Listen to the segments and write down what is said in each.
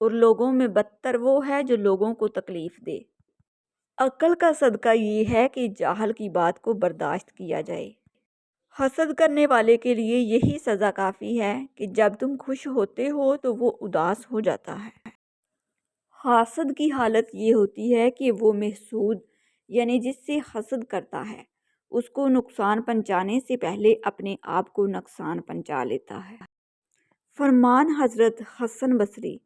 اور لوگوں میں بدتر وہ ہے جو لوگوں کو تکلیف دے۔ عقل کا صدقہ یہ ہے کہ جاہل کی بات کو برداشت کیا جائے۔ حسد کرنے والے کے لیے یہی سزا کافی ہے کہ جب تم خوش ہوتے ہو تو وہ اداس ہو جاتا ہے۔ حاسد کی حالت یہ ہوتی ہے کہ وہ محسود یعنی جس سے حسد کرتا ہے اس کو نقصان پہنچانے سے پہلے اپنے آپ کو نقصان پہنچا لیتا ہے۔ فرمان حضرت حسن بصری: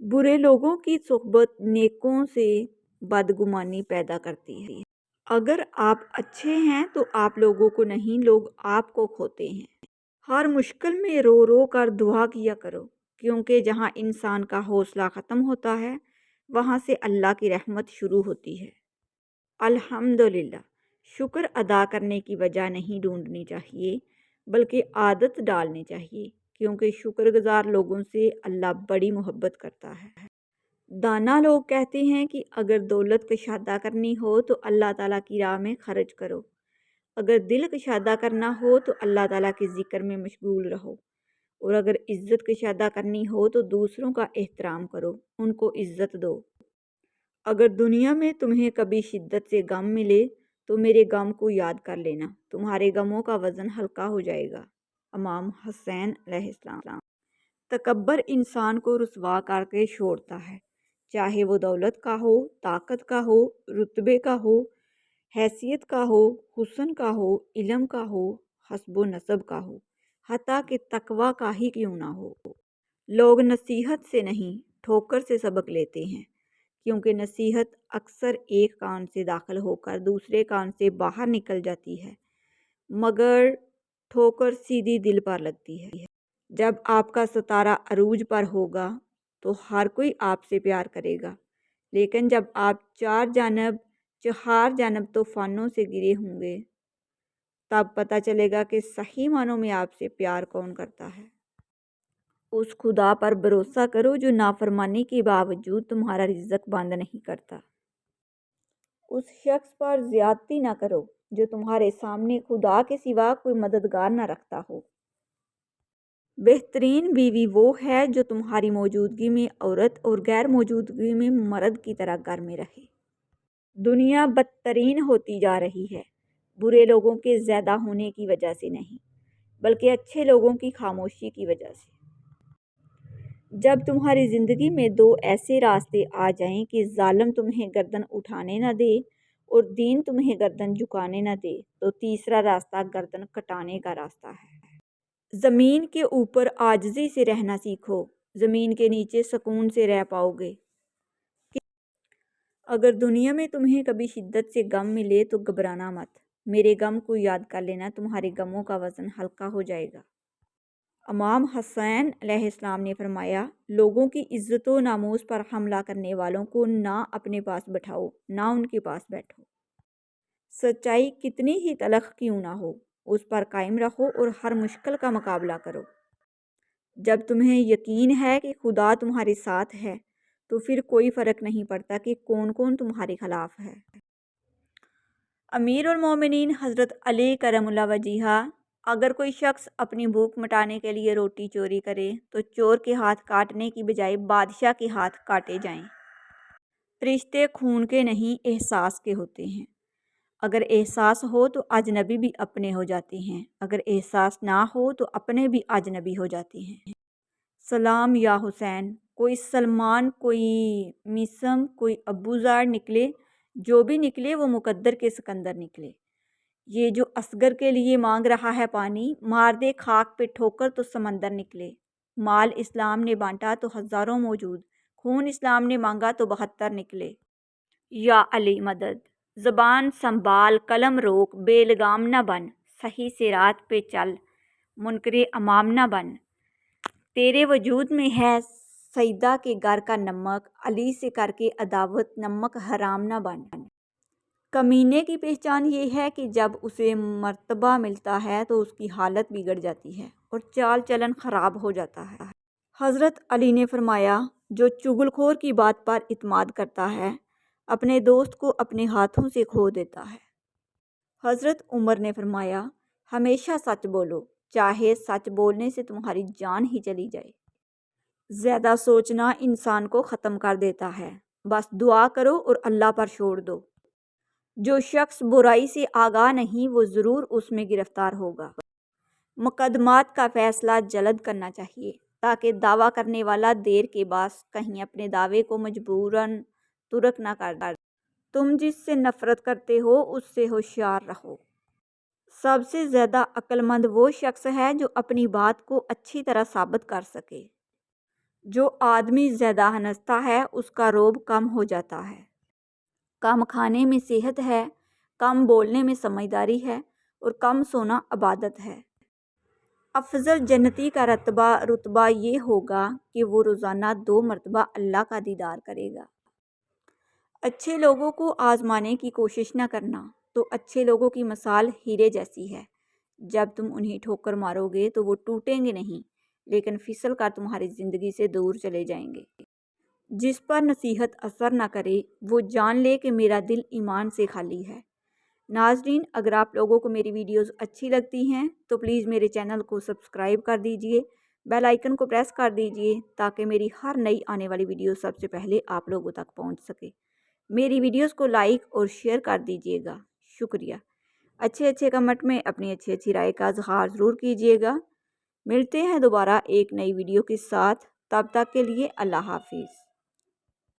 برے لوگوں کی صحبت نیکوں سے بدگمانی پیدا کرتی ہے۔ اگر آپ اچھے ہیں تو آپ لوگوں کو نہیں، لوگ آپ کو کھوتے ہیں۔ ہر مشکل میں رو رو کر دعا کیا کرو، کیونکہ جہاں انسان کا حوصلہ ختم ہوتا ہے وہاں سے اللہ کی رحمت شروع ہوتی ہے۔ الحمدللہ، شکر ادا کرنے کی وجہ نہیں ڈھونڈنی چاہیے بلکہ عادت ڈالنی چاہیے، کیونکہ شکر گزار لوگوں سے اللہ بڑی محبت کرتا ہے۔ دانا لوگ کہتے ہیں کہ اگر دولت کشادہ کرنی ہو تو اللہ تعالیٰ کی راہ میں خرچ کرو، اگر دل کشادہ کرنا ہو تو اللہ تعالیٰ کے ذکر میں مشغول رہو، اور اگر عزت کشادہ کرنی ہو تو دوسروں کا احترام کرو، ان کو عزت دو۔ اگر دنیا میں تمہیں کبھی شدت سے غم ملے تو میرے غم کو یاد کر لینا، تمہارے غموں کا وزن ہلکا ہو جائے گا۔ امام حسین علیہ السلام۔ تکبر انسان کو رسوا کر کے چھوڑتا ہے، چاہے وہ دولت کا ہو، طاقت کا ہو، رتبے کا ہو، حیثیت کا ہو، حسن کا ہو، علم کا ہو، حسب و نسب کا ہو، حتیٰ کہ تقوی کا ہی کیوں نہ ہو۔ لوگ نصیحت سے نہیں ٹھوکر سے سبق لیتے ہیں، کیونکہ نصیحت اکثر ایک کان سے داخل ہو کر دوسرے کان سے باہر نکل جاتی ہے، مگر ٹھوکر سیدھی دل پر لگتی ہے۔ جب آپ کا ستارہ عروج پر ہوگا تو ہر کوئی آپ سے پیار کرے گا، لیکن جب آپ چہار جانب طوفانوں سے گرے ہوں گے تب پتہ چلے گا کہ صحیح معنوں میں آپ سے پیار کون کرتا ہے۔ اس خدا پر بھروسہ کرو جو نافرمانی کے باوجود تمہارا رزق بند نہیں کرتا۔ اس شخص پر زیادتی نہ کرو جو تمہارے سامنے خدا کے سوا کوئی مددگار نہ رکھتا ہو۔ بہترین بیوی وہ ہے جو تمہاری موجودگی میں عورت اور غیر موجودگی میں مرد کی طرح گھر میں رہے۔ دنیا بدترین ہوتی جا رہی ہے، برے لوگوں کے زیادہ ہونے کی وجہ سے نہیں بلکہ اچھے لوگوں کی خاموشی کی وجہ سے۔ جب تمہاری زندگی میں دو ایسے راستے آ جائیں کہ ظالم تمہیں گردن اٹھانے نہ دے اور دین تمہیں گردن جھکانے نہ دے تو تیسرا راستہ گردن کٹانے کا راستہ ہے۔ زمین کے اوپر عاجزی سے رہنا سیکھو، زمین کے نیچے سکون سے رہ پاؤ گے۔ اگر دنیا میں تمہیں کبھی شدت سے غم ملے تو گھبرانا مت، میرے غم کو یاد کر لینا، تمہارے غموں کا وزن ہلکا ہو جائے گا۔ امام حسین علیہ السلام نے فرمایا، لوگوں کی عزت و ناموس پر حملہ کرنے والوں کو نہ اپنے پاس بٹھاؤ نہ ان کے پاس بیٹھو۔ سچائی کتنی ہی تلخ کیوں نہ ہو اس پر قائم رہو اور ہر مشکل کا مقابلہ کرو۔ جب تمہیں یقین ہے کہ خدا تمہارے ساتھ ہے تو پھر کوئی فرق نہیں پڑتا کہ کون کون تمہارے خلاف ہے۔ امیر المومنین حضرت علی کرم اللہ وجہہ: اگر کوئی شخص اپنی بھوک مٹانے کے لیے روٹی چوری کرے تو چور کے ہاتھ کاٹنے کی بجائے بادشاہ کے ہاتھ کاٹے جائیں۔ رشتے خون کے نہیں احساس کے ہوتے ہیں، اگر احساس ہو تو اجنبی بھی اپنے ہو جاتے ہیں، اگر احساس نہ ہو تو اپنے بھی اجنبی ہو جاتے ہیں۔ سلام یا حسین، کوئی سلمان، کوئی میثم، کوئی ابو ذر نکلے، جو بھی نکلے وہ مقدر کے سکندر نکلے۔ یہ جو اصغر کے لیے مانگ رہا ہے پانی، مار دے خاک پہ ٹھوکر تو سمندر نکلے۔ مال اسلام نے بانٹا تو ہزاروں موجود، خون اسلام نے مانگا تو 72 نکلے۔ یا علی مدد! زبان سنبھال، قلم روک، بے لگام نہ بن، صحیح صراط پہ چل، منکر امام نہ بن۔ تیرے وجود میں ہے سیدہ کے گھر کا نمک، علی سے کر کے عداوت، نمک حرام نہ بن۔ کمینے کی پہچان یہ ہے کہ جب اسے مرتبہ ملتا ہے تو اس کی حالت بگڑ جاتی ہے اور چال چلن خراب ہو جاتا ہے۔ حضرت علی نے فرمایا، جو چغل خور کی بات پر اعتماد کرتا ہے اپنے دوست کو اپنے ہاتھوں سے کھو دیتا ہے۔ حضرت عمر نے فرمایا، ہمیشہ سچ بولو، چاہے سچ بولنے سے تمہاری جان ہی چلی جائے۔ زیادہ سوچنا انسان کو ختم کر دیتا ہے، بس دعا کرو اور اللہ پر چھوڑ دو۔ جو شخص برائی سے آگاہ نہیں وہ ضرور اس میں گرفتار ہوگا۔ مقدمات کا فیصلہ جلد کرنا چاہیے تاکہ دعویٰ کرنے والا دیر کے باعث کہیں اپنے دعوے کو مجبوراً ترک نہ کر دے۔ تم جس سے نفرت کرتے ہو اس سے ہوشیار رہو۔ سب سے زیادہ عقل مند وہ شخص ہے جو اپنی بات کو اچھی طرح ثابت کر سکے۔ جو آدمی زیادہ ہنستا ہے اس کا رعب کم ہو جاتا ہے۔ کم کھانے میں صحت ہے، کم بولنے میں سمجھداری ہے اور کم سونا عبادت ہے۔ افضل جنتی کا رتبہ یہ ہوگا کہ وہ روزانہ 2 مرتبہ اللہ کا دیدار کرے گا۔ اچھے لوگوں کو آزمانے کی کوشش نہ کرنا، تو اچھے لوگوں کی مثال ہیرے جیسی ہے۔ جب تم انہیں ٹھوکر مارو گے تو وہ ٹوٹیں گے نہیں، لیکن پھسل کر تمہاری زندگی سے دور چلے جائیں گے۔ جس پر نصیحت اثر نہ کرے وہ جان لے کہ میرا دل ایمان سے خالی ہے۔ ناظرین، اگر آپ لوگوں کو میری ویڈیوز اچھی لگتی ہیں تو پلیز میرے چینل کو سبسکرائب کر دیجئے، بیل آئیکن کو پریس کر دیجئے تاکہ میری ہر نئی آنے والی ویڈیو سب سے پہلے آپ لوگوں تک پہنچ سکے۔ میری ویڈیوز کو لائک اور شیئر کر دیجئے گا، شکریہ۔ اچھے کمنٹ میں اپنی اچھی رائے کا اظہار ضرور کیجئے گا۔ ملتے ہیں دوبارہ ایک نئی ویڈیو کے ساتھ، تب تک کے لیے اللہ حافظ۔